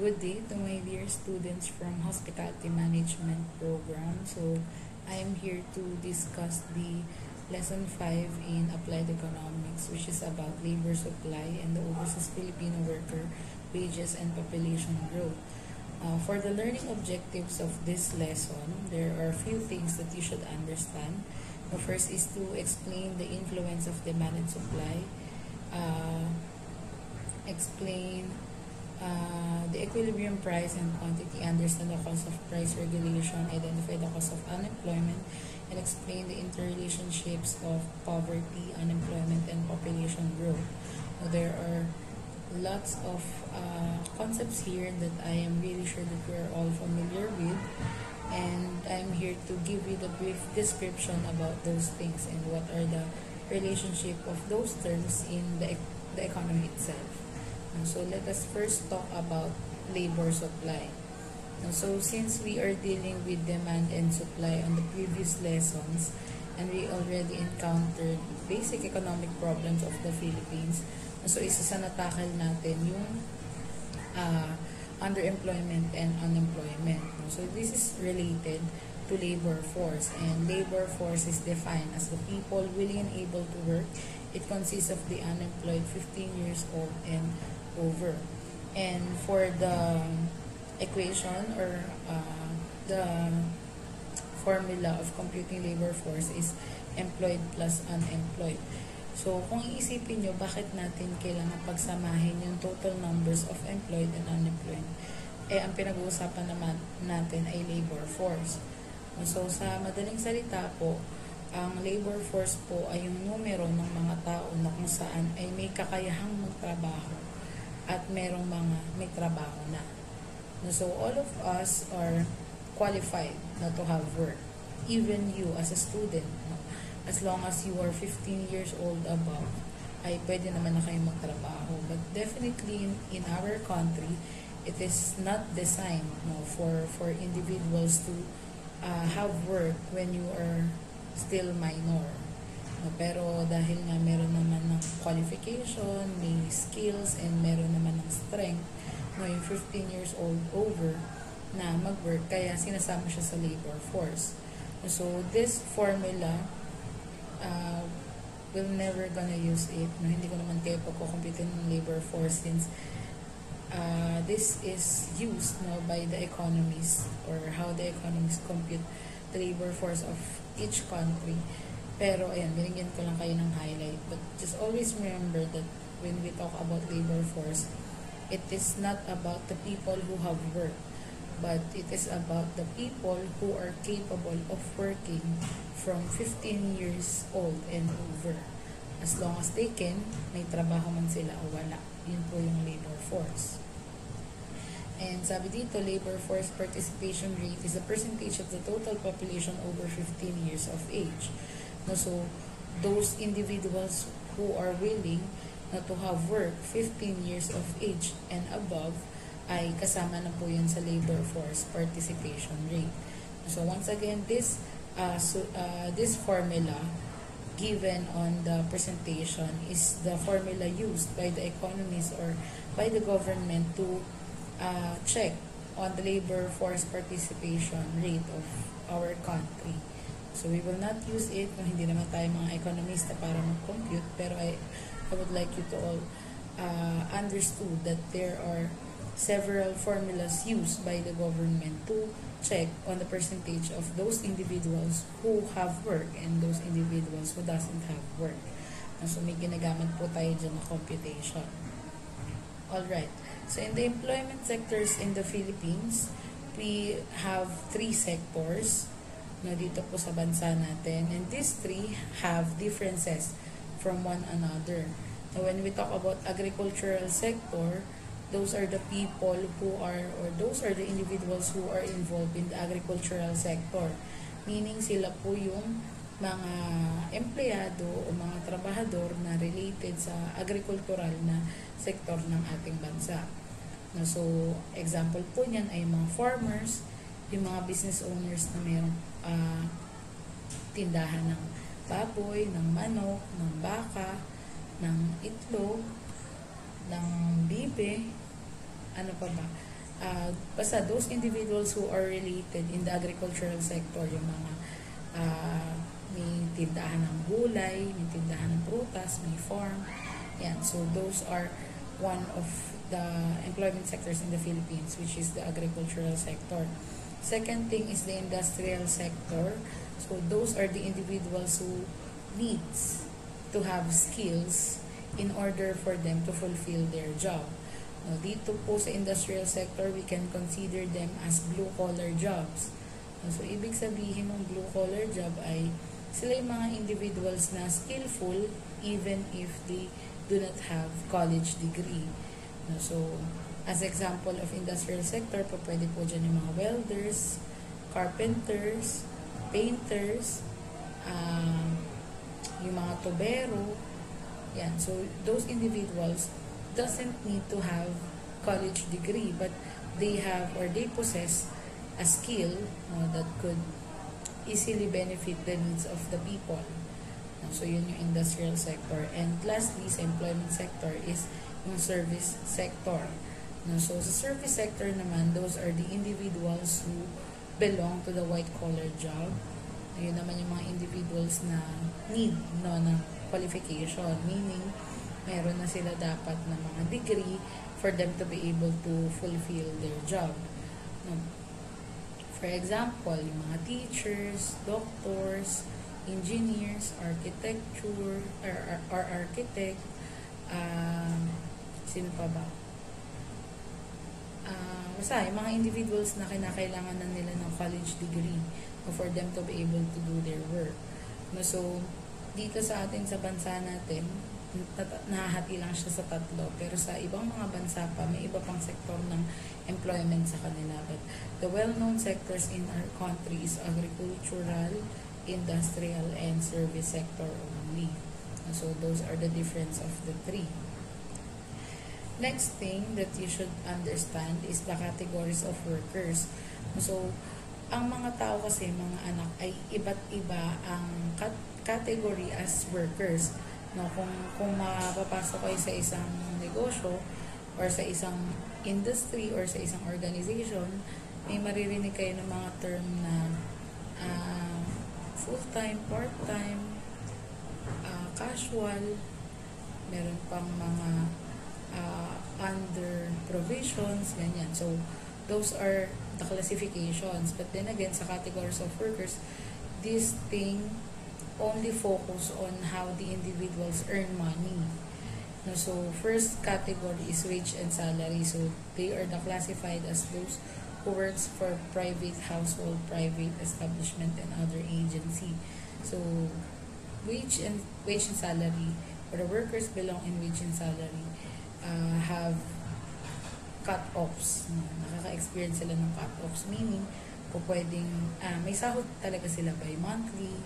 Good day to my dear students from Hospitality Management Program. So, I am here to discuss the Lesson 5 in Applied Economics, which is about labor supply and the overseas Filipino worker wages and population growth. For the learning objectives of this lesson, there are a few things that you should understand. The first is to explain the influence of demand and supply, explain the equilibrium price and quantity, understand the cause of price regulation, identify the cause of unemployment, and explain the interrelationships of poverty, unemployment, and population growth. So there are lots of concepts here that I am really sure that we are all familiar with, and I'm here to give you the brief description about those things and what are the relationship of those terms in the economy itself. So let us first talk about labor supply. So since we are dealing with demand and supply on the previous lessons, and we already encountered basic economic problems of the Philippines, so isa sa natakal natin yung underemployment and unemployment. So this is related to labor force, and labor force is defined as the people willing and able to work. It consists of the unemployed 15 years old and over. And for the equation or the formula of computing labor force is employed plus unemployed. So, kung iisipin nyo, bakit natin kailangan pagsamahin yung total numbers of employed and unemployed? Ang pinag-uusapan naman natin ay labor force. So, sa madaling salita po, ang labor force po ay yung numero ng mga tao na kung saan ay may kakayahang magtrabaho at merong mga may trabaho na. So, all of us are qualified na to have work. Even you as a student, no? As long as you are 15 years old above, ay pwede naman na kayo magtrabaho. But definitely in our country, it is not designed, no, for individuals to have work when you are still minor. No, pero dahil nga meron naman ng qualification, may skills, and meron naman ng strength, no, yung 15 years old over na mag-work, kaya sinasama siya sa labor force. So, this formula, we're never gonna use it. No, hindi ko naman kayo pagkukumpute ng labor force since this is used, no, by the economists, or how the economists compute the labor force of each country. Pero, ayan, binigyan ko lang kayo ng highlight. But just always remember that when we talk about labor force, it is not about the people who have work, but it is about the people who are capable of working from 15 years old and over. As long as they can, may trabaho man sila o wala. Yun po yung labor force. And sabi dito, labor force participation rate is the percentage of the total population over 15 years of age. No, so, those individuals who are willing na to have work 15 years of age and above ay kasama na po yun sa labor force participation rate. So, once again, this formula given on the presentation is the formula used by the economists or by the government to check on the labor force participation rate of our country. So, we will not use it kung hindi naman tayo mga economista para mag-compute, pero I would like you to all understood that there are several formulas used by the government to check on the percentage of those individuals who have work and those individuals who doesn't have work. So, may ginagamit po tayo dyan na computation. Alright. So, in the employment sectors in the Philippines, we have 3 sectors na dito po sa bansa natin. And these 3 have differences from one another. Now, when we talk about agricultural sector, those are the people who are, or those are the individuals who are involved in the agricultural sector. Meaning sila po yung mga empleyado o mga trabahador na related sa agricultural na sektor ng ating bansa. No, so, example po niyan ay mga farmers, yung mga business owners na mayroong tindahan ng baboy, ng manok, ng baka, ng itlog, ng bibe, ano pa ba, Basta those individuals who are related in the agricultural sector, yung mga may tindahan ng gulay, may tindahan ng prutas, may farm. Yan. So those are one of the employment sectors in the Philippines, which is the agricultural sector. Second thing is the industrial sector. So those are the individuals who needs to have skills in order for them to fulfill their job. Now, dito po sa industrial sector, we can consider them as blue-collar jobs. So, ibig sabihin ng blue-collar job ay sila yung mga individuals na skillful even if they do not have college degree. So, as example of industrial sector, pwede po dyan yung mga welders, carpenters, painters, yung mga tubero. Yan. So, those individuals doesn't need to have college degree, but they have or they possess a skill that could easily benefit the needs of the people. So, yun yung industrial sector. And lastly, sa employment sector is yung service sector. So, sa service sector naman, those are the individuals who belong to the white-collar job. Yun naman yung mga individuals na need ng qualification, meaning meron na sila dapat na mga degree for them to be able to fulfill their job. For example, yung mga teachers, doctors, engineers, architecture, or architect, sino pa ba? Basta, yung mga individuals na kinakailangan na nila ng college degree for them to be able to do their work. So, dito sa atin sa bansa natin, nahahati lang siya sa tatlo. Pero sa ibang mga bansa pa, may iba pang sektor ng employment sa kanila. But the well-known sectors in our country is agricultural, industrial, and service sector only. So those are the difference of the three. Next thing that you should understand is the categories of workers. So, ang mga tao kasi, mga anak, ay iba't iba ang category as workers. No, kung mapapasok kayo sa isang negosyo or sa isang industry or sa isang organization, may maririnig kayo ng mga term na full-time, part-time, casual, meron pang mga under provisions, ganyan. So, those are the classifications. But then again, sa categories of workers, this thing only focus on how the individuals earn money. So, first category is wage and salary. So, they are classified as those who works for private household, private establishment, and other agency. So, wage and salary, or the workers belong in wage and salary, have cut-offs. Nakaka-experience sila ng cut-offs, meaning, pwedeng, may sahod talaga sila by monthly,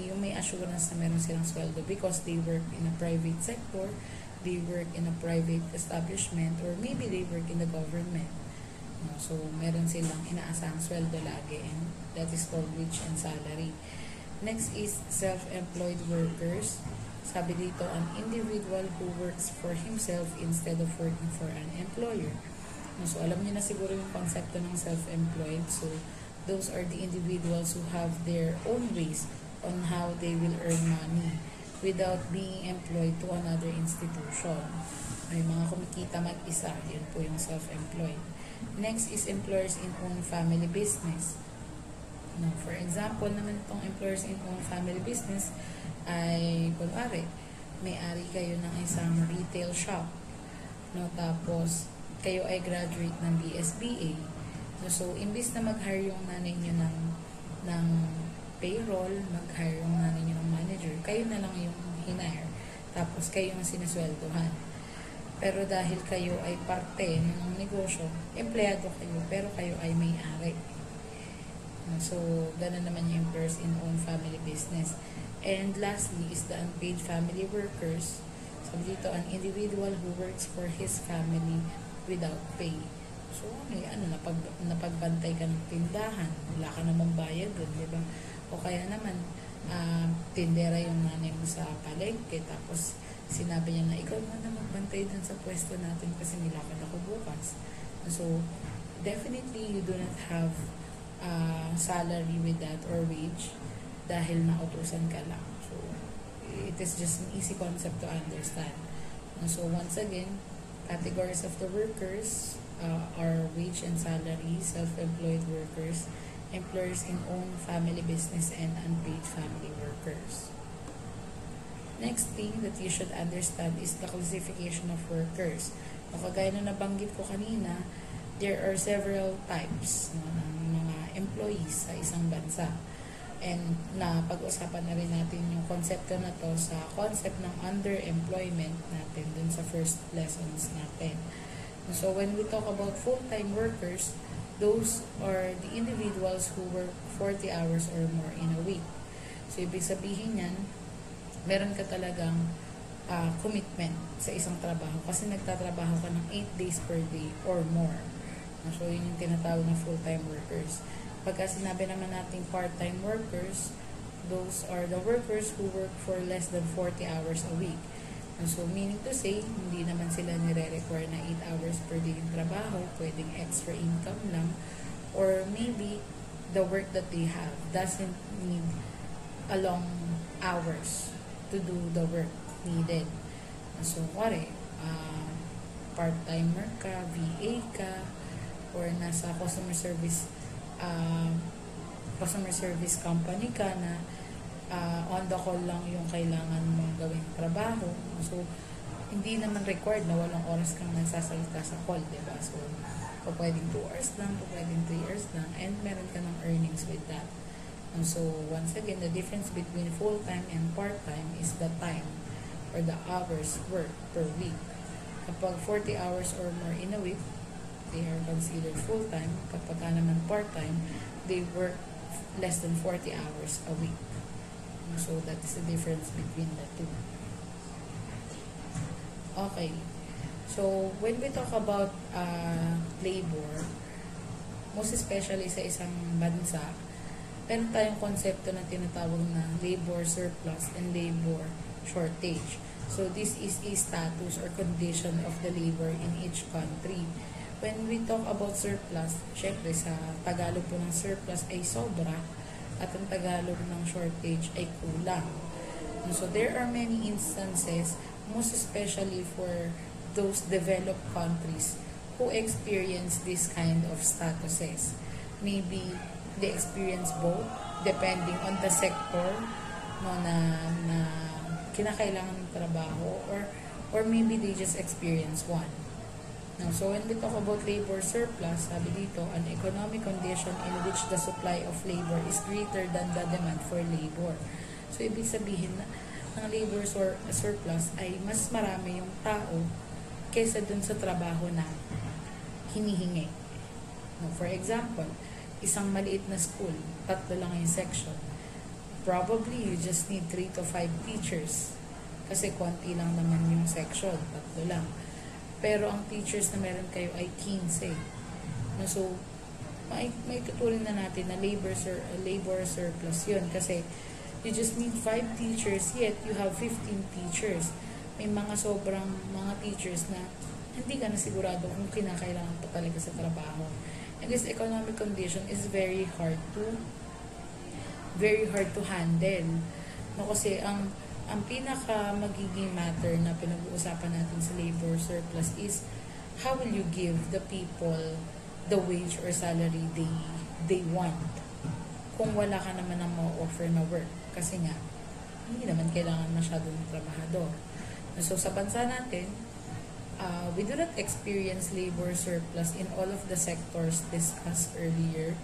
yung may assurance na meron silang sweldo because they work in a private sector, they work in a private establishment, or maybe they work in the government. So, meron silang inaasahang sweldo lagi, and that is called wage and salary. Next is self-employed workers. Sabi dito, an individual who works for himself instead of working for an employer. So, alam niyo na siguro yung konsepto ng self-employed. So, those are the individuals who have their own ways on how they will earn money without being employed to another institution. May mga kumikita mag-isa, yun po yung self-employed. Next is employers in own family business. Now, for example naman itong employers in own family business ay, kunwari, may-ari kayo ng isang retail shop. No, tapos, kayo ay graduate ng BSBA. So, imbis na mag-hire yung nanay nyo ng payroll, mag-hire yung nanay nyo ng manager, kayo na lang yung hinire. Tapos, kayo yung sinasweldohan. Pero dahil kayo ay parte ng negosyo, empleyado kayo, pero kayo ay may-ari. So, gano'n naman yung employers in own family business. And lastly is the unpaid family workers. Sabi dito, an individual who works for his family without pay. So, napagbantay ka ng tindahan, wala ka namang bayad doon, di ba? O kaya naman, tindera yung nanay mo sa palengke, tapos sinabi niya na ikaw na magbantay dun sa pwesto natin kasi nilakad ako bukas. So, definitely you do not have salary with that or wage dahil nautusan ka lang. So, it is just an easy concept to understand. So, once again, categories of the workers are wage and salary, self-employed workers, employers in own family business, and unpaid family workers. Next thing that you should understand is the classification of workers. Kagaya na nabanggit ko kanina, there are several types ng mga employees sa isang bansa. And pag-usapan na rin natin yung konsepto na to sa concept ng underemployment natin dun sa first lessons natin. So when we talk about full-time workers, those are the individuals who work 40 hours or more in a week. So ibig sabihin yan, meron ka talagang commitment sa isang trabaho kasi nagtatrabaho ka ng 8 days per day or more. So, yun yung tinatawag na full-time workers. Pagka sinabi naman natin part-time workers, those are the workers who work for less than 40 hours a week. So, meaning to say, hindi naman sila nire-require na 8 hours per day yung trabaho, pwedeng extra income lang, or maybe the work that they have doesn't need a long hours to do the work needed. So, part-timer ka, VA ka, or nasa customer service company ka na on the call lang yung kailangan mong gawing trabaho. So, hindi naman required na walang oras kang nagsasalita sa call, diba? So, pwedeng 2 hours lang, pwedeng 3 hours lang, and meron ka ng earnings with that. And so, once again, the difference between full-time and part-time is the time or the hours worked per week. Kapag 40 hours or more in a week, they are considered full-time. Kapag naman part-time, they work less than 40 hours a week. So, that is the difference between the two. Okay. So, when we talk about labor, most especially sa isang bansa, meron tayong konsepto na tinatawag na labor surplus and labor shortage. So, this is a status or condition of the labor in each country. When we talk about surplus, syempre sa Tagalog po ng surplus ay sobra at ang Tagalog ng shortage ay kulang. So, there are many instances, most especially for those developed countries who experience this kind of statuses. Maybe they experience both depending on the sector na kinakailangan ng trabaho or maybe they just experience one. Now, so when we talk about labor surplus, sabi dito, an economic condition in which the supply of labor is greater than the demand for labor. So, ibig sabihin na ang labor surplus ay mas marami yung tao kaysa dun sa trabaho na hinihingi. Now, for example, isang maliit na school, 3 lang yung section. Probably, you just need 3 to 5 teachers. Kasi konti lang naman yung section, 3 lang. Pero ang teachers na meron kayo ay 15. No, so, may tuturin na natin na labor surplus yun. Kasi, you just need 5 teachers, yet you have 15 teachers. May mga sobrang mga teachers na hindi ka na sigurado kung kinakailangan pa talaga sa trabaho. And this economic condition is very hard to handle. No, kasi ang pinaka magiging matter na pinag-uusapan natin sa labor surplus is how will you give the people the wage or salary they want kung wala ka naman ang ma-offer na work. Kasi nga, hindi naman kailangan masyadong trabahador. So, sa bansa natin, we do not experience labor surplus in all of the sectors discussed earlier.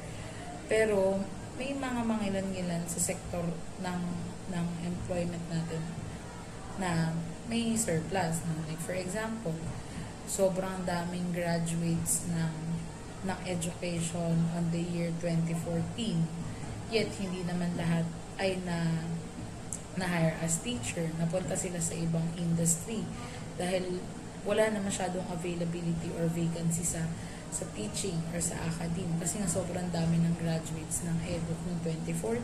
Pero, may mga mangilan-ngilan sa sektor ng employment natin na may surplus. Like, for example, sobrang daming graduates ng education on the year 2014. Yet, hindi naman lahat ay na-hire as teacher. Napunta sila sa ibang industry dahil wala na masyadong availability or vacancy sa teaching or sa academe kasi nga sobrang dami ng graduates ng EDUC noong 2014.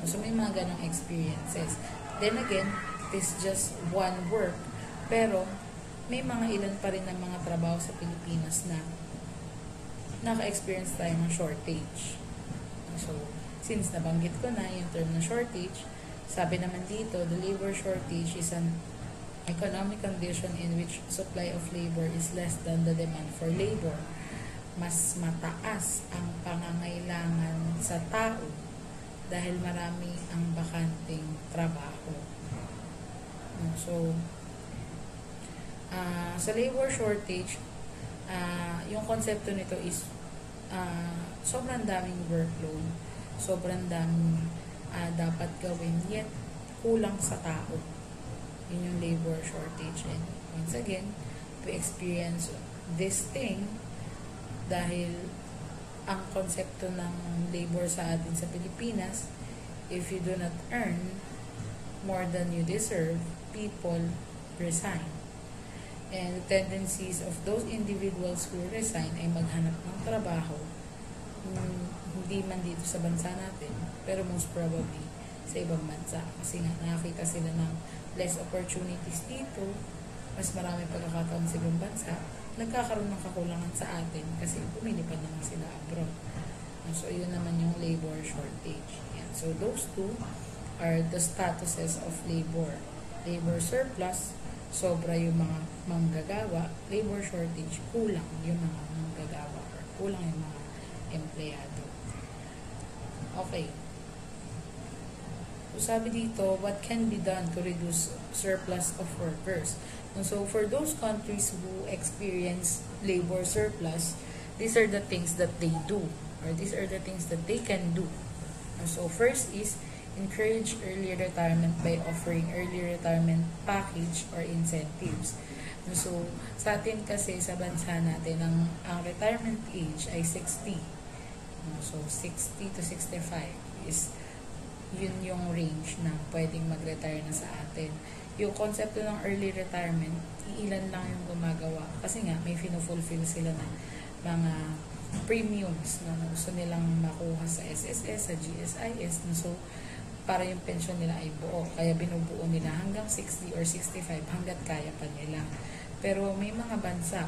So, may mga ganong experiences. Then again, it is just one work. Pero, may mga ilan pa rin ng mga trabaho sa Pilipinas na naka-experience tayo ng shortage. So, since nabanggit ko na yung term na shortage, sabi naman dito, the labor shortage is an economic condition in which supply of labor is less than the demand for labor. Mas mataas ang pangangailangan sa tao dahil marami ang bakanting trabaho. So, sa labor shortage, yung konsepto nito is sobrang daming workload, sobrang daming dapat gawin, yet kulang sa tao. Yun yung labor shortage. And once again, we experience this thing dahil ang konsepto ng labor sa atin sa Pilipinas, if you do not earn more than you deserve, people resign. And the tendencies of those individuals who resign ay maghanap ng trabaho, hindi man dito sa bansa natin, pero most probably sa ibang bansa. Kasi nga nakakita sila ng less opportunities dito, mas marami pagkakataon sa ibang bansa, nagkakaroon ng kakulangan sa atin kasi pumili pa naman sila abroad. So, yun naman yung labor shortage. Yan. So, those two are the statuses of labor. Labor surplus, sobra yung mga manggagawa. Labor shortage, kulang yung mga manggagawa or kulang yung mga empleyado. Okay. So, sabi dito, what can be done to reduce surplus of workers? And so, for those countries who experience labor surplus, these are the things that they do, or these are the things that they can do. And so, first is encourage early retirement by offering early retirement package or incentives. And so, sa atin kasi, sa bansa natin, ang retirement age ay 60. So, 60 to 65 is yun yung range na pwedeng mag-retire na sa atin. Yung konsepto ng early retirement, iilan lang yung gumagawa. Kasi nga, may finufulfill sila ng mga premiums na gusto nilang makuha sa SSS, sa GSIS. So, para yung pension nila ay buo. Kaya binubuo nila hanggang 60 or 65 hanggat kaya pa nila. Pero may mga bansa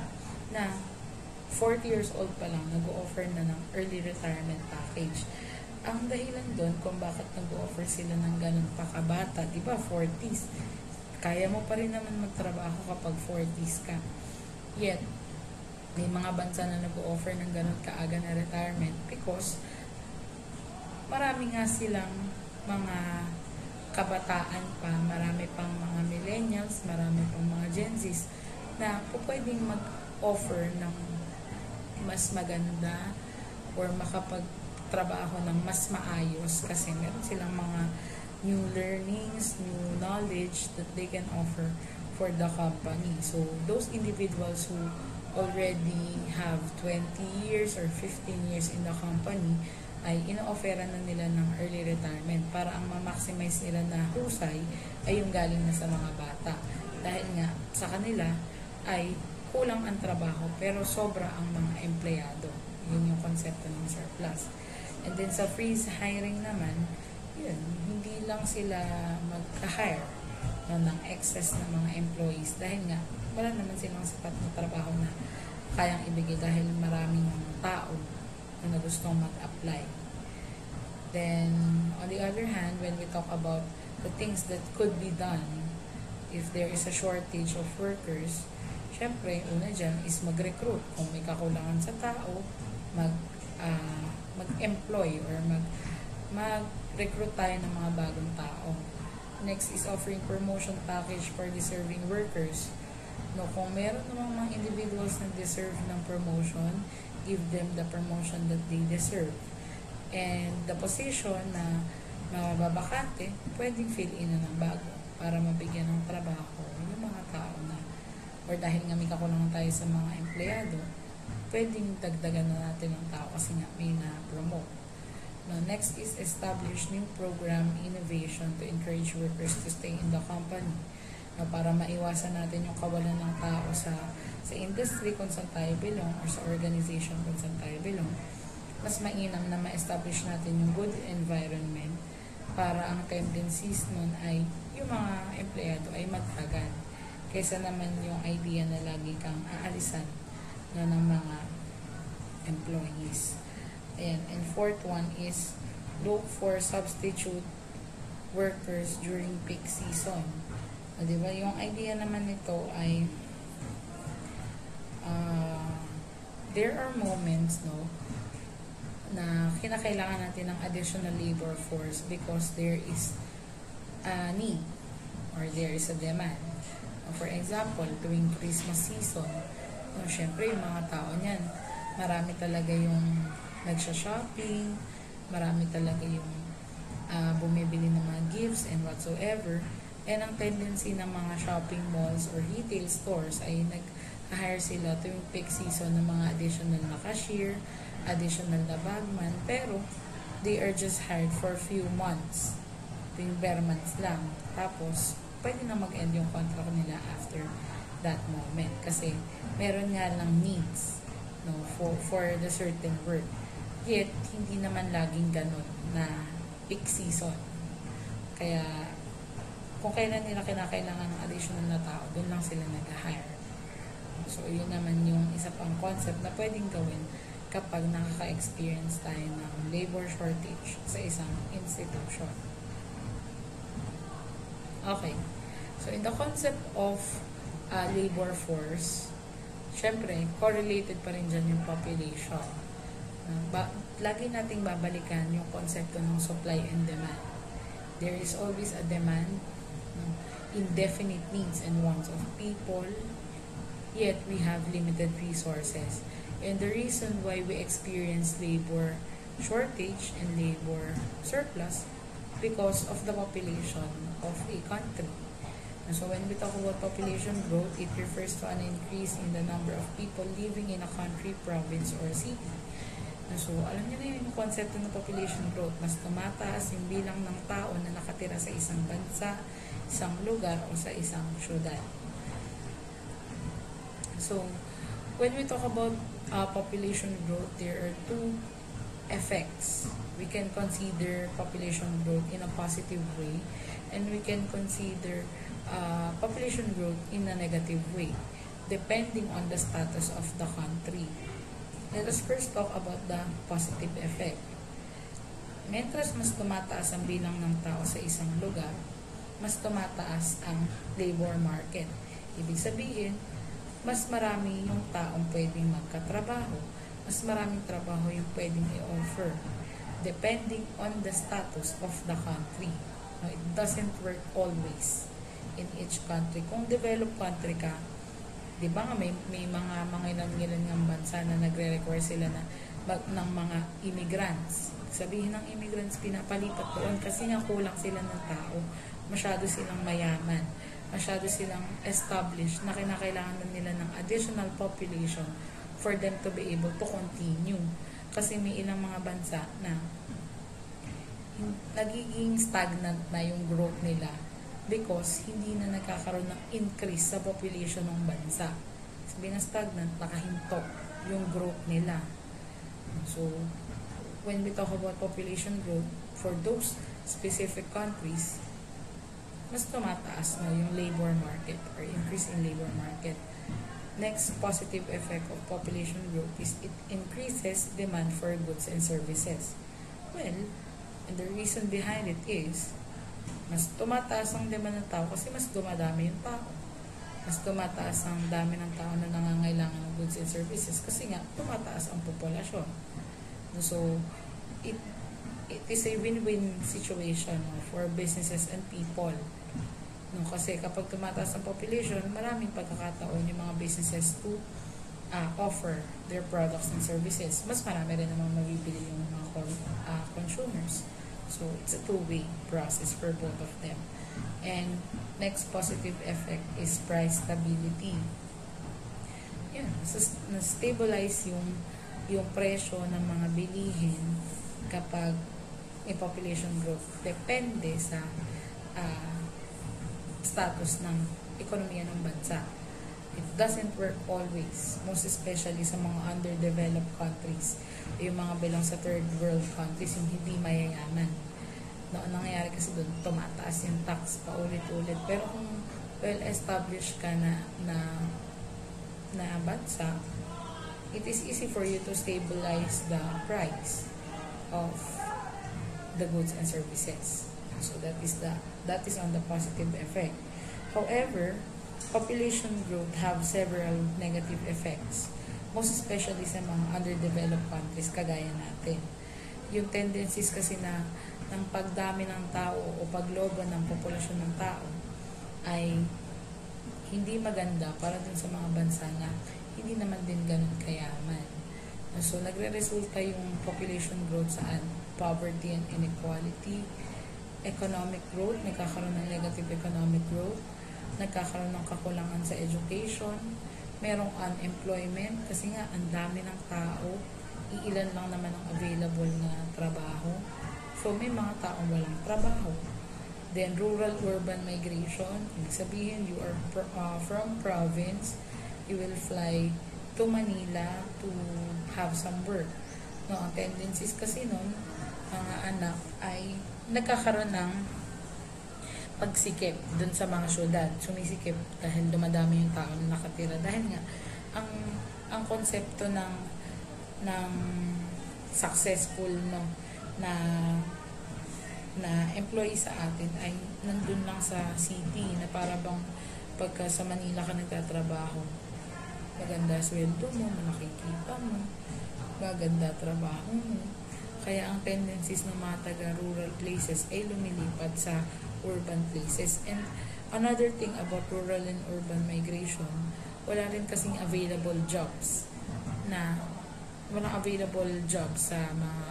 na 40 years old pa lang nag-o-offer na ng early retirement package. Ang dahilan doon kung bakit nag-o-offer sila ng ganun pakabata, di ba, 40s. Kaya mo pa rin naman magtrabaho kapag 40s ka. Yet, may mga bansa na nag-o-offer ng ganun kaaga na retirement because marami nga silang mga kabataan pa, marami pang mga millennials, marami pang mga Gen Zs na pwedeng mag-offer ng mas maganda or makapagtrabaho ng mas maayos kasi meron silang mga new learnings, new knowledge that they can offer for the company. So, those individuals who already have 20 years or 15 years in the company ay ino-offeran na nila ng early retirement para ang ma-maximize nila na husay ay yung galing na sa mga bata. Dahil nga sa kanila ay kulang ang trabaho pero sobra ang mga empleyado. Yun yung konsepto ng surplus. And then sa freeze hiring naman, yun, hindi lang sila mag-hire ng excess na mga employees dahil nga wala naman silang sapat na trabaho na kayang ibigay dahil maraming tao na gustong mag-apply. Then, on the other hand, when we talk about the things that could be done if there is a shortage of workers, syempre, una dyan is mag-recruit. Kung may kakulangan sa tao, mag-employ or mag-recruit tayo ng mga bagong tao. Next is offering promotion package for deserving workers. No, kung meron namang mga individuals na deserve ng promotion, give them the promotion that they deserve. And the position na mababakante, pwedeng fill in na ng bago para mabigyan ng trabaho yung mga tao na or dahil nga may kakulangan tayo sa mga empleyado, pwedeng dagdagan na natin ng tao kasi nga may na-promote. Now, next is establish new program innovation to encourage workers to stay in the company. Now, para maiwasan natin yung kawalan ng tao sa industry kung saan tayo belong or sa organization kung saan tayo belong, mas mainam na ma-establish natin yung good environment para ang tendencies nun ay yung mga empleyado ay magtagal. kaysa naman yung idea na lagi kang aalisan ng mga employees. And fourth one is look for substitute workers during peak season. Diba? Yung idea naman nito ay there are moments na kinakailangan natin ng additional labor force because there is a need or there is a demand. For example, tuwing Christmas season, syempre yung mga tao niyan, marami talaga yung nagsha-shopping, marami talaga yung bumibili ng mga gifts and whatsoever. And ang tendency ng mga shopping malls or retail stores ay nag-hire sila tuwing peak season ng mga additional na cashier, additional na bagman, pero they are just hired for a few months. Tuwing bare months lang. Tapos, pwede na mag-end yung contract nila after that moment. Kasi, meron nga lang needs for the certain work. Yet, hindi naman laging ganun na peak season. Kaya, kung kailan nila kinakailangan ng additional na tao, doon lang sila nag-hire. So, yun naman yung isa pang concept na pwedeng gawin kapag nakaka-experience tayo ng labor shortage sa isang institution. Okay. So, in the concept of labor force, syempre, correlated pa rin dyan yung population. Lagi nating babalikan yung konsepto ng supply and demand. There is always a demand, indefinite needs and wants of people, yet we have limited resources. And the reason why we experience labor shortage and labor surplus because of the population of a country. And so when we talk about population growth, it refers to an increase in the number of people living in a country, province, or city. And so alam niyo na yun yung konsepto ng population growth. Mas tumataas yung bilang ng tao na nakatira sa isang bansa, isang lugar, o sa isang syudad. So when we talk about population growth, there are two effects. We can consider population growth in a positive way, and we can consider population growth in a negative way, depending on the status of the country. Let us first talk about the positive effect. Mientras mas tumataas ang bilang ng tao sa isang lugar, mas tumataas ang labor market. Ibig sabihin, mas marami yung taong pwedeng magkatrabaho, mas maraming trabaho yung pwedeng i-offer, depending on the status of the country. Now, it doesn't work always in each country. Kung developed country ka, di ba nga may mga ilan ng bansa na nagre-require sila ng mga immigrants. Sabihin ng immigrants, pinapalipat doon kasi nga kulang sila ng tao. Masyado silang mayaman. Masyado silang established na kinakailangan na nila ng additional population for them to be able to continue. Kasi may ilang mga bansa na nagiging stagnant na yung growth nila because hindi na nagkakaroon ng increase sa population ng bansa. Sabi nga stagnant, nakahinto yung growth nila. So, when we talk about population growth, for those specific countries, mas tumataas na yung labor market or increase in labor market. Next positive effect of population growth is it increases demand for goods and services. Well, and the reason behind it is mas tumataas ang demand ng tao kasi mas dumadami yung tao. Mas tumataas ang dami ng tao na nangangailangan ng goods and services kasi nga tumataas ang populasyon. So, it is a win-win situation for businesses and people. Kasi kapag tumataas ang population, maraming pagkakataon yung mga businesses to offer their products and services. Mas marami rin naman mabibili yung mga consumers. So, it's a two-way process for both of them. And next positive effect is price stability. Yan, so, na-stabilize yung presyo ng mga bilihin kapag may population growth. Depende sa status ng ekonomiya ng bansa. It doesn't work always, most especially sa mga underdeveloped countries, yung mga bilang sa third world countries, yung hindi mayayaman. Nangyayari kasi doon, tumataas yung tax paulit-ulit. Pero kung well-established ka na bansa, it is easy for you to stabilize the price of the goods and services. So that is on the positive effect. However, population growth have several negative effects, most especially sa mga underdeveloped countries kagaya natin. Yung tendencies kasi na ng pagdami ng tao o paglobo ng populasyon ng tao ay hindi maganda para dun sa mga bansa na hindi naman din ganun kayaman. So, nagre-resulta yung population growth saan? Poverty and inequality, economic growth, nagkakaroon ng negative economic growth, nagkakaroon ng kakulangan sa education, merong unemployment kasi nga ang dami ng tao, iilan lang naman ang available na trabaho. So, may mga taong walang trabaho. Then, rural-urban migration, ibig sabihin, you are from province, you will fly to Manila to have some work. No, ang tendencies kasi nun, mga anak ay nagkakaroon ng pagsikip dun sa mga syudad. Sumisikip dahil dumadami yung tao na nakatira. Dahil nga, ang konsepto ng successful na employee sa atin ay nandun lang sa city na para bang pagka sa Manila ka nagtatrabaho, maganda sweldo mo, malaki kita mo, maganda trabaho mo. Kaya ang tendencies ng mga taga-rural places ay lumilipat sa urban places. And another thing about rural and urban migration, wala rin kasing available jobs sa mga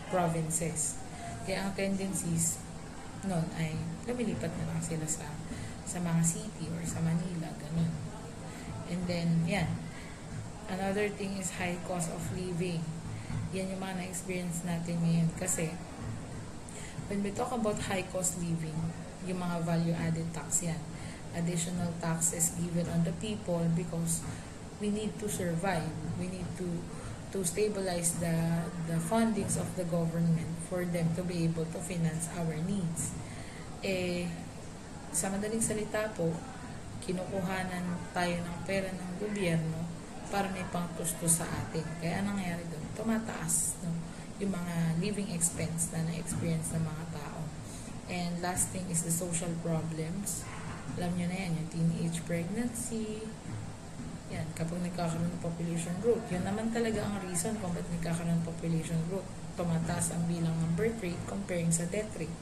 provinces. Kaya ang tendencies nun ay lumilipat na lang sila sa mga city or sa Manila, ganun. And then, yan. Another thing is high cost of living. Yan yung mga na-experience natin ngayon. Kasi, when we talk about high cost living, yung mga value-added tax yan. Additional taxes given on the people because we need to survive. We need to stabilize the fundings of the government for them to be able to finance our needs. Sa madaling salita po, kinukuhanan tayo ng pera ng gobyerno para may pangtustos sa atin. Kaya anong nangyayari doon? Tumataas yung mga living expense na na-experience ng mga tao. And last thing is the social problems. Alam nyo na yan, yung teenage pregnancy. Yan, kapag nagkakaroon ng population growth. Yun naman talaga ang reason kung ba't nagkakaroon ng population growth. Tumataas ang bilang ng birth rate comparing sa death rate.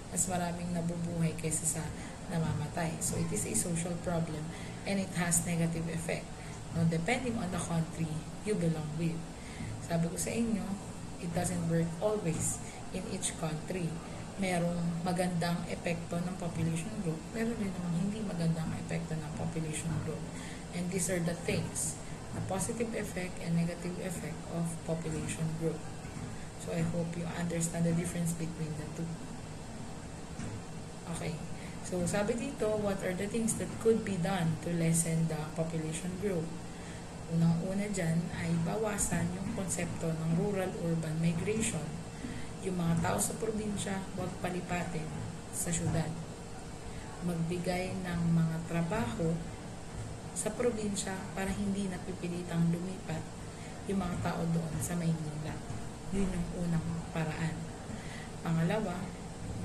Mas maraming nabubuhay kaysa sa namamatay. So, it is a social problem and it has negative effect. Now, depending on the country you belong with. Sabi ko sa inyo, it doesn't work always in each country. Merong magandang epekto ng population growth, meron din naman hindi magandang epekto ng population growth. And these are the things, the positive effect and negative effect of population growth. So, I hope you understand the difference between the two. Okay. So, sabi dito, what are the things that could be done to lessen the population growth? Unang-una dyan ay bawasan yung konsepto ng rural-urban migration. Yung mga tao sa probinsya, huwag palipatin sa syudad. Magbigay ng mga trabaho sa probinsya para hindi napipilitang lumipat yung mga tao doon sa Maynila. Yun yung unang paraan. Pangalawa,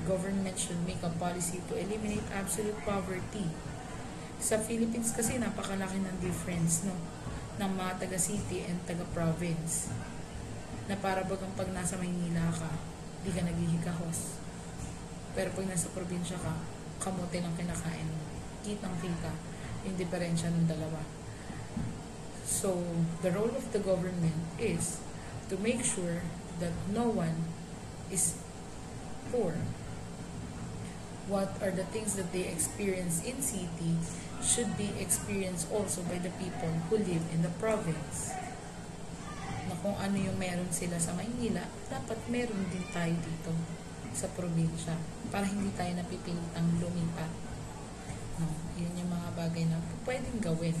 government should make a policy to eliminate absolute poverty. Sa Philippines kasi napakalaki ng difference ng mga taga-city and taga-province. Na para bagang pag nasa Maynila ka, di ka naghihigahos. Pero pag nasa probinsya ka, kamote lang kinakain mo. Kitang-kita yung diferensya ng dalawa. So, the role of the government is to make sure that no one is poor. What are the things that they experience in city should be experienced also by the people who live in the province. Na kung ano yung meron sila sa Maynila, dapat meron din tayo dito sa probinsya para hindi tayo napipilitang lumipat. Yun yung mga bagay na pwedeng gawin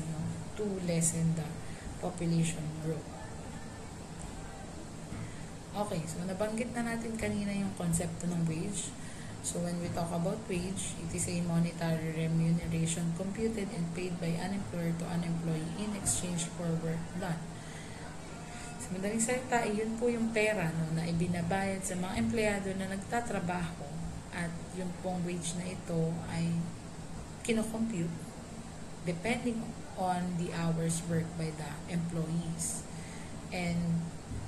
to lessen the population growth. Okay, so nabanggit na natin kanina yung konsepto ng wage. So when we talk about wage, it is a monetary remuneration computed and paid by an employer to an employee in exchange for work done. Sa madaling salita, yun po yung pera na ibinabayad sa mga empleyado na nagtatrabaho, at yung pong wage na ito ay kinocompute depending on the hours worked by the employees. And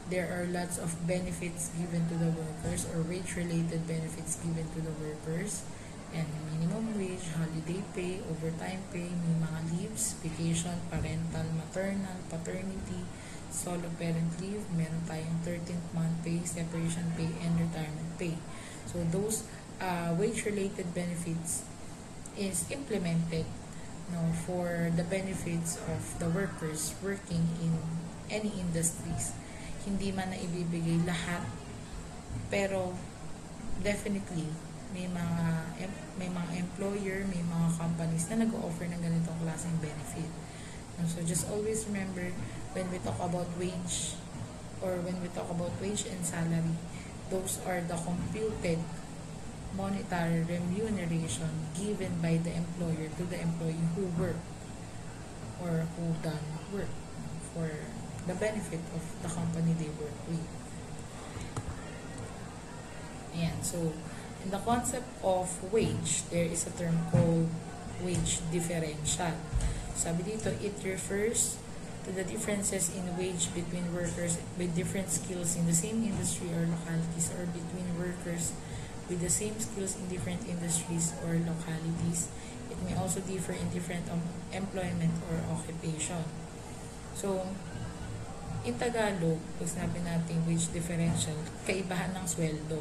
there are lots of benefits given to the workers, or wage-related benefits given to the workers, and minimum wage, holiday pay, overtime pay, may mga leaves, vacation, parental, maternal, paternity, solo parent leave, meron tayong 13th month pay, separation pay, and retirement pay. So those wage-related benefits is implemented for the benefits of the workers working in any industries. Hindi man na ibibigay lahat, pero definitely may mga employer, may mga companies na nag-o-offer ng ganitong klaseng benefit. So just always remember, when we talk about wage, or when we talk about wage and salary, those are the computed monetary remuneration given by the employer to the employee who work or who done work for the benefit of the company they work with. Ayan, so in the concept of wage, there is a term called wage differential. Sabi dito, it refers to the differences in wage between workers with different skills in the same industry or localities, or between workers with the same skills in different industries or localities. It may also differ in different employment or occupation. So, in Tagalog, pag sinabi natin wage differential, kaibahan ng sweldo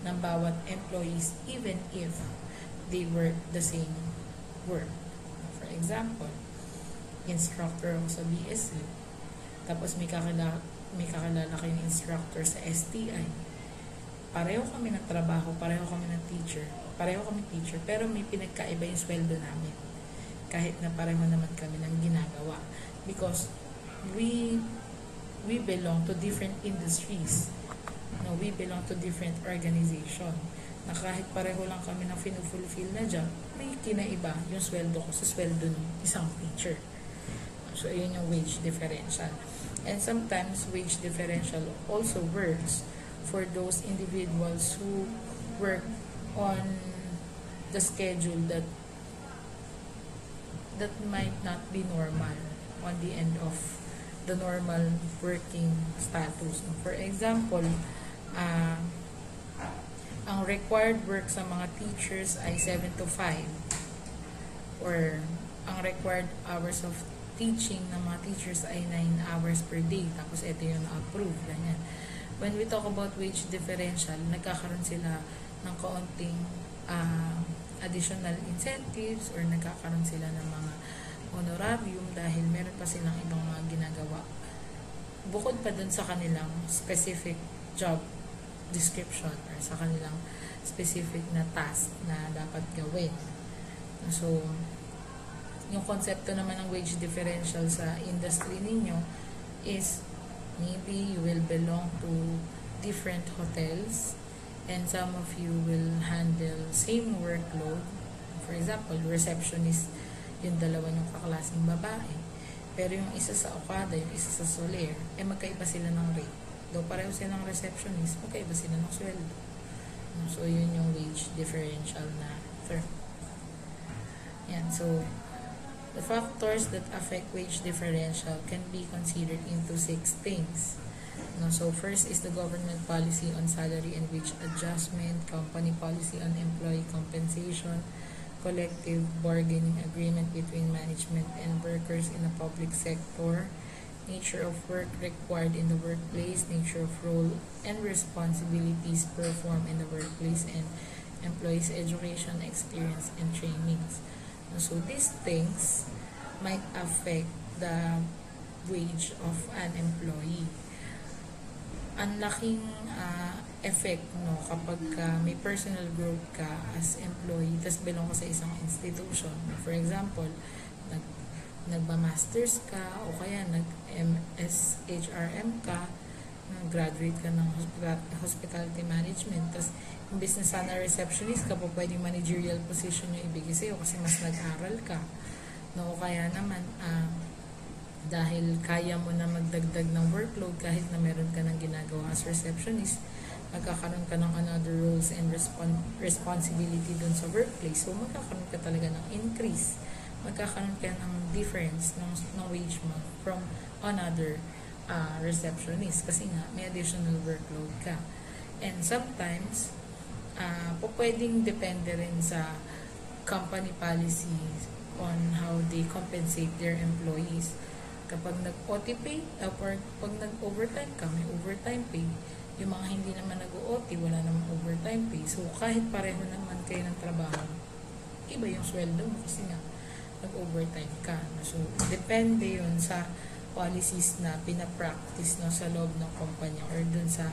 ng bawat employees even if they work the same work. For example, instructor ako sa BSU, tapos may kakilala kayong instructor sa STI. Pareho kami ng trabaho, pareho kami teacher, pero may pinagkaiba yung sweldo namin. Kahit na pareho naman kami ng ginagawa. Because we belong to different industries. We belong to different organization. Na kahit pareho lang kami ng fulfill na job, may kinaiba yung sweldo ko sa sweldo ng isang teacher. So, yun yung wage differential. And sometimes, wage differential also works for those individuals who work on the schedule that might not be normal on the end of the normal working status. For example, ang required work sa mga teachers ay 7 to 5, or ang required hours of teaching ng mga teachers ay 9 hours per day, tapos ito yung na-approve, ganyan. When we talk about wage differential, nagkakaroon sila ng kaunting additional incentives, or nagkakaroon sila ng mga honorarium dahil meron pa silang ibang mga ginagawa bukod pa dun sa kanilang specific job description or sa kanilang specific na task na dapat gawin. So, yung konsepto naman ng wage differential sa industry ninyo is maybe you will belong to different hotels, and some of you will handle same workload. For example, receptionist, yung dalawa yung kaklaseng babae. Pero yung isa sa Okada, yung isa sa Soler, magkaiba sila ng rate. Though pareho sila ng receptionist, magkaiba sila ng sweldo. So, yun yung wage differential na term. Yan, so, the factors that affect wage differential can be considered into 6 things. So first is the government policy on salary and wage adjustment, company policy on employee compensation, collective bargaining agreement between management and workers in the public sector, nature of work required in the workplace, nature of role and responsibilities performed in the workplace, and employees' education, experience, and trainings. So these things might affect the wage of an employee. Ang laking effect kapag may personal growth ka as employee, tas belong ka sa isang institution. For example, nagma-masters ka, o kaya nag-MSHRM ka, graduate ka ng hospitality management, tapos imbes na sana receptionist ka po, pwedeng managerial position yung ibigay sa'yo kasi mas nag-aral ka. No, kaya naman, dahil kaya mo na magdagdag ng workload kahit na meron ka ng ginagawa as receptionist, magkakaroon ka ng another roles and responsibility dun sa workplace. So, magkakaroon ka talaga ng increase. Magkakaroon ka ng difference ng wage mo from another receptionist kasi nga may additional workload ka. And sometimes, pwedeng depende rin sa company policies on how they compensate their employees. Kapag nag-OT pay, or pag nag-overtime ka, may overtime pay. Yung mga hindi naman nag-OT, wala namang overtime pay. So, kahit pareho naman kayo ng trabaho, iba yung sweldo mo kasi nga, nag-overtime ka. So, depende yun sa policies na pinapractice no, sa loob ng kumpanya or dun sa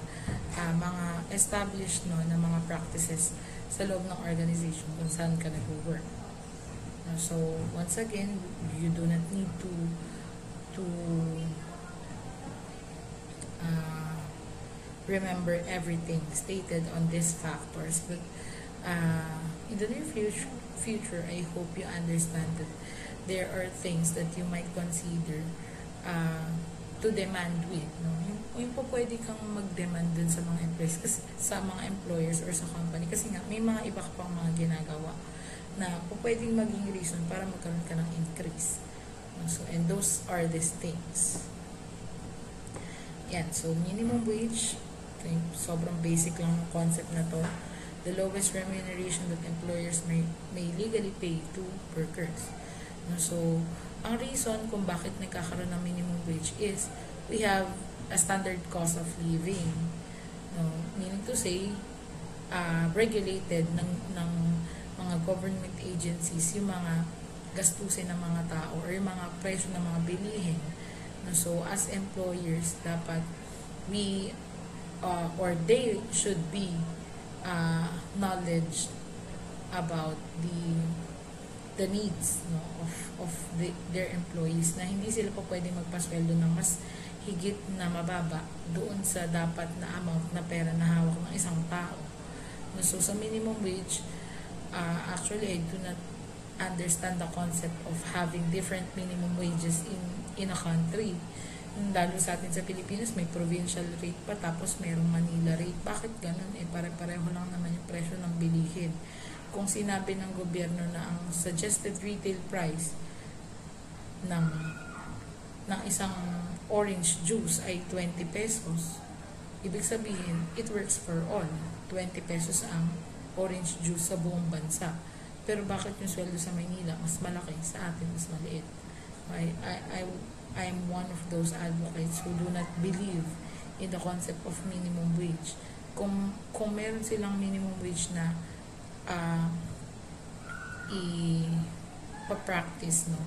mga established no, na mga practices sa loob ng organization kung saan ka nag-work. So, once again, you do not need to remember everything stated on these factors, but in the near future, I hope you understand that there are things that you might consider to demand with. No? Yung po pwede kang mag-demand dun sa mga employees, kasi, sa mga employers or sa company, kasi nga may mga iba ka pang mga ginagawa na po pwedeng maging reason para magkaroon ka ng increase. So, and those are these things. Yan. So, minimum wage, sobrang basic lang ng concept na to. The lowest remuneration that employers may legally pay to workers. So, ang reason kung bakit nagkakaroon ng minimum wage is we have a standard cost of living. Meaning to say, regulated ng mga government agencies yung mga gastusin ng mga tao or yung mga presyo ng mga bilihin. So, as employers, dapat we or they should be knowledge about the needs no, of their employees, na hindi sila pa pwede magpasweldo ng mas higit na mababa doon sa dapat na amount na pera na hawak ng isang tao. So, sa minimum wage, actually, I do not understand the concept of having different minimum wages in a country. Lalo sa atin sa Pilipinas, may provincial rate pa, tapos mayroong Manila rate. Bakit ganun? Pare-pareho lang naman yung presyo ng bilihin. Kung sinabi ng gobyerno na ang suggested retail price ng isang orange juice ay 20 pesos, ibig sabihin, it works for all. 20 pesos ang orange juice sa buong bansa. Pero bakit yung sweldo sa Maynila mas malaki, sa atin mas maliit? I'm one of those advocates who do not believe in the concept of minimum wage. Kung meron silang minimum wage na ipa-practice no,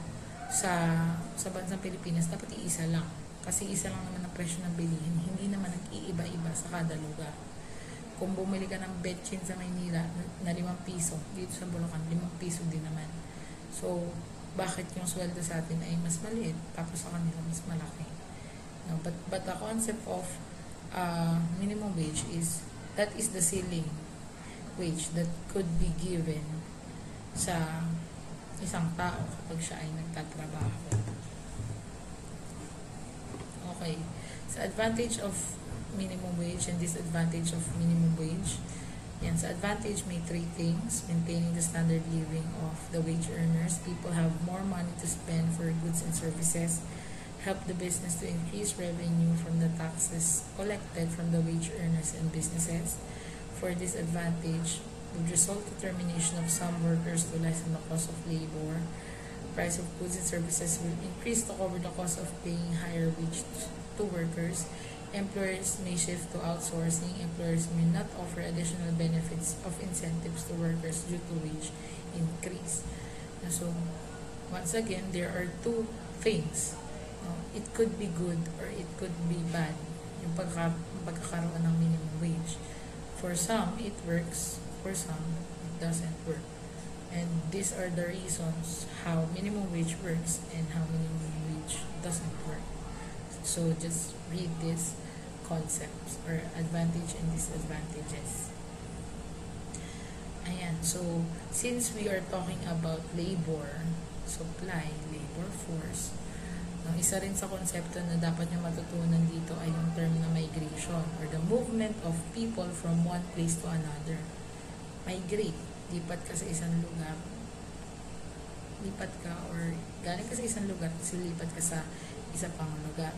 sa bansang Pilipinas, dapat iisa lang. Kasi isa lang naman ang presyo ng bilihin. Hindi naman nag-iiba-iba sa kada lugar. Kung bumili ka ng betchin sa Maynila na 5 piso, dito sa Bulacan, 5 piso din naman. So, bakit yung sweldo sa atin ay mas maliit, tapos sa kanila mas malaki? No, but the concept of minimum wage is, that is the ceiling wage that could be given sa isang tao kapag siya ay nagtatrabaho. Okay. Sa advantage of minimum wage and disadvantage of minimum wage. Yan, sa advantage may 3 things. Maintaining the standard living of the wage earners. People have more money to spend for goods and services. Help the business to increase revenue from the taxes collected from the wage earners and businesses. For disadvantage, would result to termination of some workers to lessen the cost of labor. Price of goods and services will increase to cover the cost of paying higher wage to workers. Employers may shift to outsourcing. Employers may not offer additional benefits of incentives to workers due to wage increase. So, once again, there are 2 things. It could be good or it could be bad, yung pagkakaroon ng minimum wage. For some, it works. For some, it doesn't work. And these are the reasons how minimum wage works and how minimum wage doesn't work. So just read this concepts or advantage and disadvantages. Ayan, so since we are talking about labor, supply, labor force, isa rin sa konsepto na dapat nyo matutunan dito ay yung term na migration or the movement of people from one place to another. Migrate, lipat ka sa isang lugar, lipat ka or galing ka sa isang lugar, lipat ka sa isa pang lugar.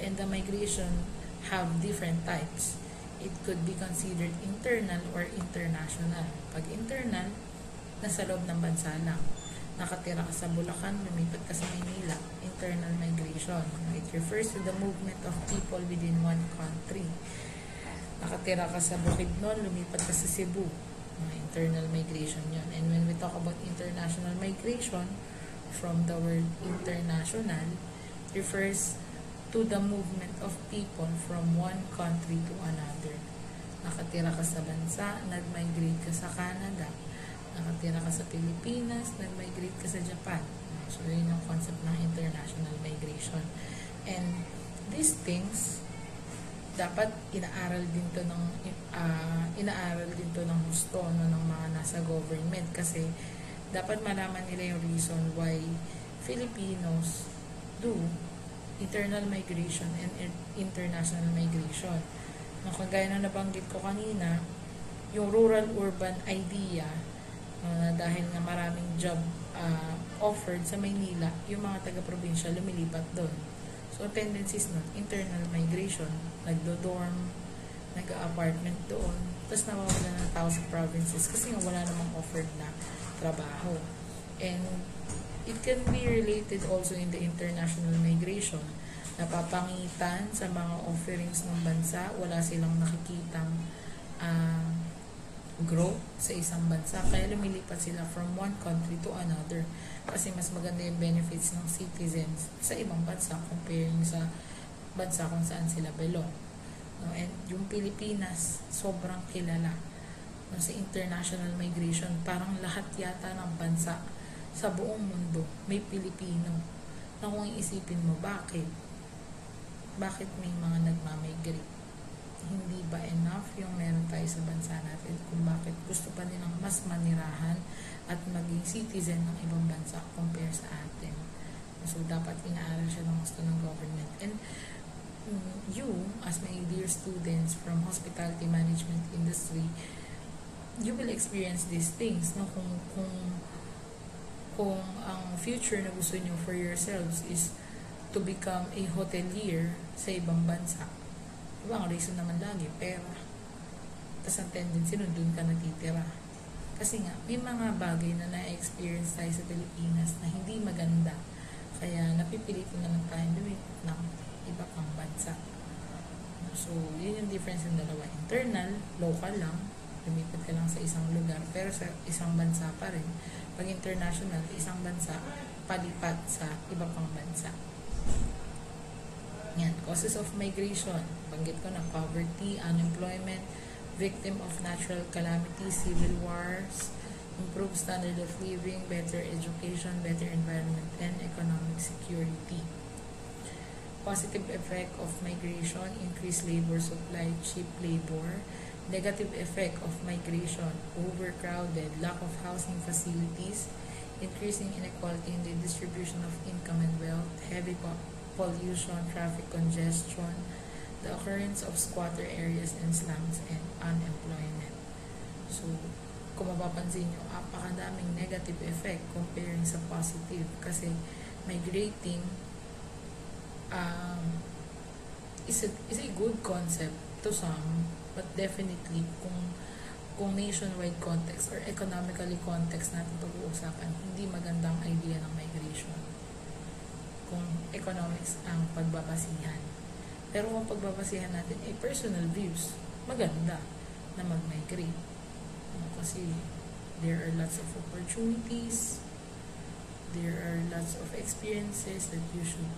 And the migration have different types. It could be considered internal or international. Pag internal, nasa loob ng bansa lang. Nakatira ka sa Bulacan, lumipat ka sa Maynila, internal migration. It refers to the movement of people within one country. Nakatira ka sa Bukidnon, lumipat ka sa Cebu, internal migration yun. And when we talk about international migration, from the word international, refers to the movement of people from one country to another. Nakatira ka sa bansa, nag-migrate ka sa Canada, nakatira ka sa Pilipinas, nag-migrate ka sa Japan. So, yun yung concept ng international migration. And these things, dapat inaaral din to ng gusto ng mga nasa government kasi dapat malaman nila yung reason why Filipinos do internal migration and international migration. Kagaya na nabanggit ko kanina, yung rural-urban idea, dahil nga maraming job offered sa Maynila, yung mga taga-probinsya lumilipat doon. So, tendencies nun, internal migration, nagdo-dorm, nag-apartment doon, tapos nawawala ng tao sa provinces kasi nga wala namang offered na trabaho. And it can be related also in the international migration. Napapangitan sa mga offerings ng bansa, wala silang nakikitang growth sa isang bansa, kaya lumilipat sila from one country to another kasi mas maganda yung benefits ng citizens sa ibang bansa comparing sa bansa kung saan sila belong. And yung Pilipinas, sobrang kilala sa international migration. Parang lahat yata ng bansa sa buong mundo may Pilipino na kung iisipin mo, bakit may mga nagmamigrate? Hindi ba enough yung meron tayo sa bansa natin kung bakit gusto pa nilang mas manirahan at maging citizen ng ibang bansa compare sa atin? So, dapat inaaral siya ng gusto ng government. And you, as my dear students from hospitality management industry, you will experience these things, no? Kung ang future na gusto nyo for yourselves is to become a hotelier sa ibang bansa, diba, ang reason naman lagi, pera. Tapos ang tendency nun, dun ka natitira. Kasi nga, may mga bagay na na-experience tayo sa Pilipinas na hindi maganda. Kaya napipilitin na lang tayo lumipat ng iba pang bansa. So, yun yung difference ng dalawa. Internal, local lang, lumipat ka lang sa isang lugar, pero sa isang bansa pa rin. Pag international, isang bansa, palipat sa iba pang bansa. Yan, causes of migration. Banggit ko na poverty, unemployment, victim of natural calamities, civil wars, improved standard of living, better education, better environment, and economic security. Positive effect of migration, increased labor supply, cheap labor. Negative effect of migration, overcrowded, lack of housing facilities, increasing inequality in the distribution of income and wealth, heavy pollution, traffic congestion, the occurrence of squatter areas and slums, and unemployment. So, kung mapapansin nyo, apakadaming negative effect comparing sa positive kasi migrating is a good concept to some, but definitely kung nationwide context or economically context natin pag-uusapan, hindi magandang idea ng migration kung economics ang pagbabasihan. Pero kung pagbabasihan natin ay personal views, maganda na mag-migrate. Kasi there are lots of opportunities, there are lots of experiences that you should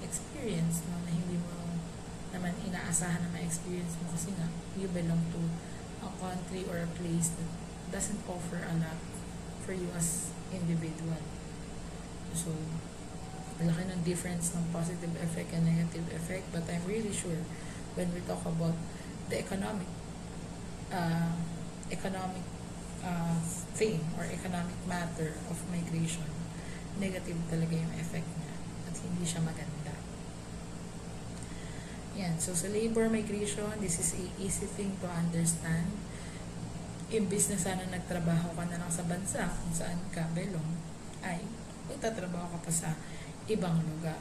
experience, no, na hindi mo naman inaasahan na ma-experience mo kasi nga you belong to a country or a place that doesn't offer a lot for you as individual. So, malaki ng difference ng positive effect and negative effect, but I'm really sure when we talk about the uh, economic thing or economic matter of migration, negative talaga yung effect niya at hindi siya maganda. Yan. So, sa labor migration, this is a easy thing to understand. Imbis na sana nagtrabaho ka na lang sa bansa kung saan ka belong, ay magtatrabaho ka pa sa ibang lugar.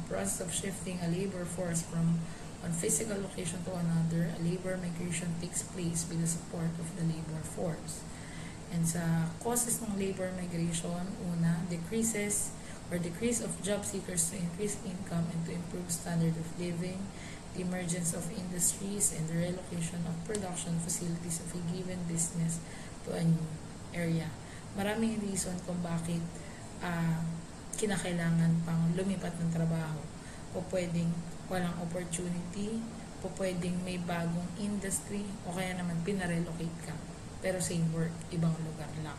Process of shifting a labor force from one physical location to another, a labor migration takes place with the support of the labor force. And sa causes ng labor migration, una, decrease of job seekers to increase income and to improve standard of living, the emergence of industries, and the relocation of production facilities of a given business to a new area. Maraming reason kung bakit kinakailangan pang lumipat ng trabaho. O pwedeng walang opportunity, o pwedeng may bagong industry, o kaya naman pinarelocate ka. Pero same work, ibang lugar lang.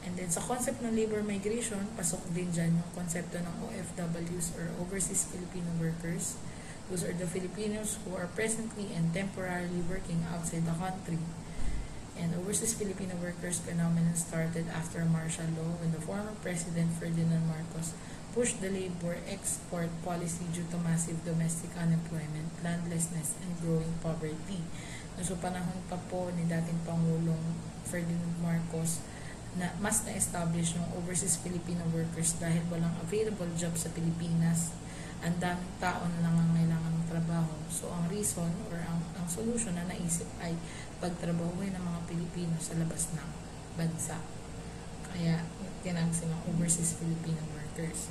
And then sa concept ng labor migration, pasok din dyan yung konsepto ng OFWs or Overseas Filipino Workers. Those are the Filipinos who are presently and temporarily working outside the country. And Overseas Filipino Workers phenomenon started after martial law when the former President Ferdinand Marcos pushed the labor export policy due to massive domestic unemployment, landlessness, and growing poverty. So panahon pa po ni dating Pangulong Ferdinand Marcos na mas na-establish yung overseas Filipino workers dahil walang available job sa Pilipinas. Ang daming tao na nangangailangan ng trabaho. So ang reason or ang solution na naisip ay pagtrabahuin ng mga Pilipino sa labas ng bansa. Kaya tinawag silang overseas Filipino workers.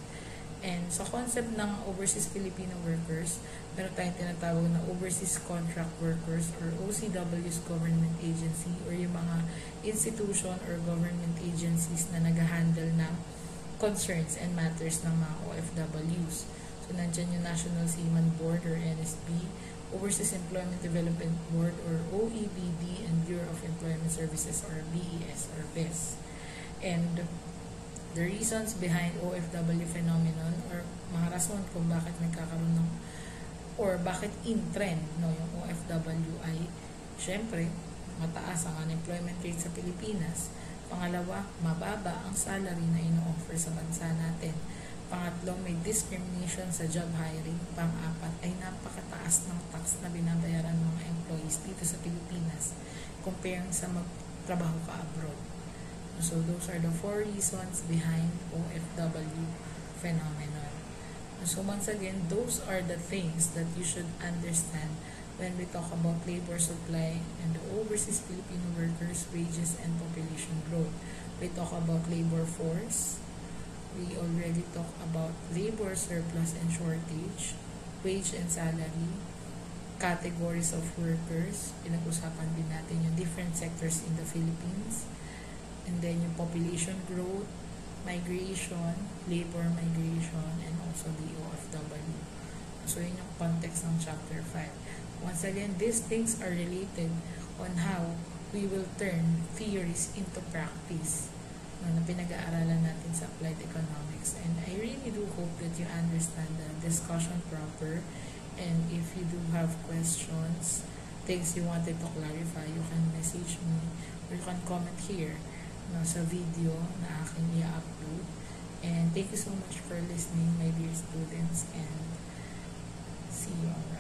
And sa concept ng overseas Filipino workers, meron tayong tinatawag na overseas contract workers or OCWs government agency or yung mga institution or government agencies na nag-handle ng concerns and matters ng mga OFWs. So, nandyan yung National Seaman Board or NSB, Overseas Employment Development Board or OEBD, and Bureau of Employment Services or BES or BES. And the reasons behind OFW phenomenon or mga rason kung bakit nagkakaroon ng or bakit in trend no yung OFW ay syempre mataas ang unemployment rate sa Pilipinas. Pangalawa, mababa ang salary na ino-offer sa bansa natin. Pangatlo, may discrimination sa job hiring. Pang-apat ay napakataas ng tax na binabayaran ng mga employees dito sa Pilipinas comparing sa magtrabaho ka abroad. So those are the 4 reasons behind OFW phenomenon. So once again, those are the things that you should understand when we talk about labor supply and the overseas Filipino workers, wages, and population growth. We talk about labor force. We already talk about labor surplus and shortage, wage and salary, categories of workers. Pinag-usapan din natin yung different sectors in the Philippines. And then yung population growth, migration, labor migration, and also the OFW. So yun yung context ng chapter 5. Once again, these things are related on how we will turn theories into practice na pinag-aaralan natin sa applied economics. And I really do hope that you understand the discussion proper. And if you do have questions, things you wanted to clarify, you can message me or you can comment here sa video na aking i-upload. And thank you so much for listening, my dear students, and see you all.